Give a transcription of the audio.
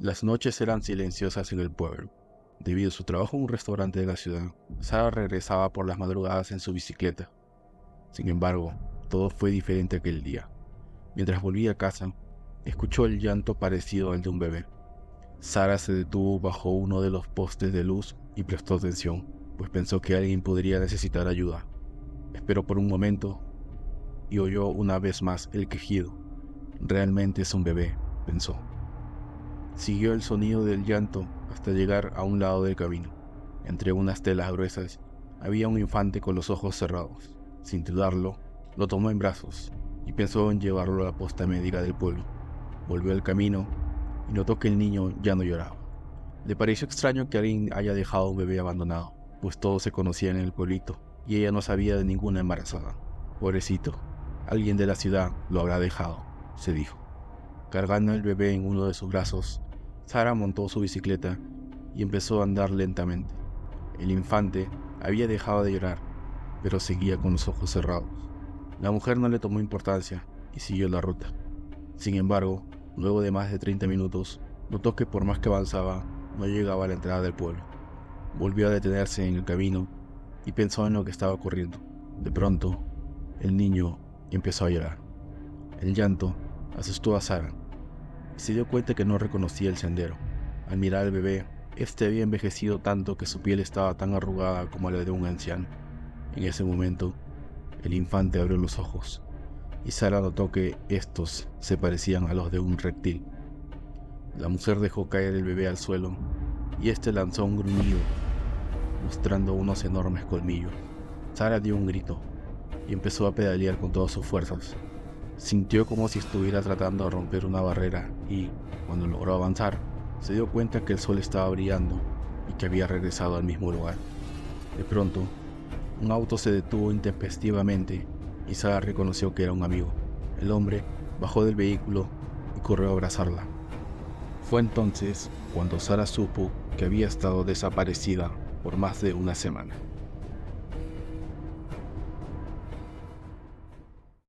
Las noches eran silenciosas en el pueblo. Debido a su trabajo en un restaurante de la ciudad, Sara regresaba por las madrugadas en su bicicleta. Sin embargo, todo fue diferente aquel día. Mientras volvía a casa, escuchó el llanto parecido al de un bebé. Sara se detuvo bajo uno de los postes de luz y prestó atención, pues pensó que alguien podría necesitar ayuda. Esperó por un momento y oyó una vez más el quejido. Realmente es un bebé, pensó. Siguió el sonido del llanto hasta llegar a un lado del camino. Entre unas telas gruesas había un infante con los ojos cerrados. Sin dudarlo, lo tomó en brazos y pensó en llevarlo a la posta médica del pueblo. Volvió al camino y notó que el niño ya no lloraba. Le pareció extraño que alguien haya dejado a un bebé abandonado, pues todos se conocían en el pueblito y ella no sabía de ninguna embarazada. Pobrecito, alguien de la ciudad lo habrá dejado, se dijo. Cargando el bebé en uno de sus brazos, Sara montó su bicicleta y empezó a andar lentamente. El infante había dejado de llorar, pero seguía con los ojos cerrados. La mujer no le tomó importancia y siguió la ruta. Sin embargo, luego de más de 30 minutos, notó que por más que avanzaba, no llegaba a la entrada del pueblo. Volvió a detenerse en el camino y pensó en lo que estaba ocurriendo. De pronto, el niño empezó a llorar. El llanto asustó a Sara y se dio cuenta que no reconocía el sendero. Al mirar al bebé, este había envejecido tanto que su piel estaba tan arrugada como la de un anciano. En ese momento, el infante abrió los ojos y Sara notó que estos se parecían a los de un reptil. La mujer dejó caer el bebé al suelo y este lanzó un gruñido, mostrando unos enormes colmillos. Sara dio un grito y empezó a pedalear con todas sus fuerzas. Sintió como si estuviera tratando de romper una barrera y, cuando logró avanzar, se dio cuenta que el sol estaba brillando y que había regresado al mismo lugar. De pronto, un auto se detuvo intempestivamente y Sara reconoció que era un amigo. El hombre bajó del vehículo y corrió a abrazarla. Fue entonces cuando Sara supo que había estado desaparecida por más de una semana.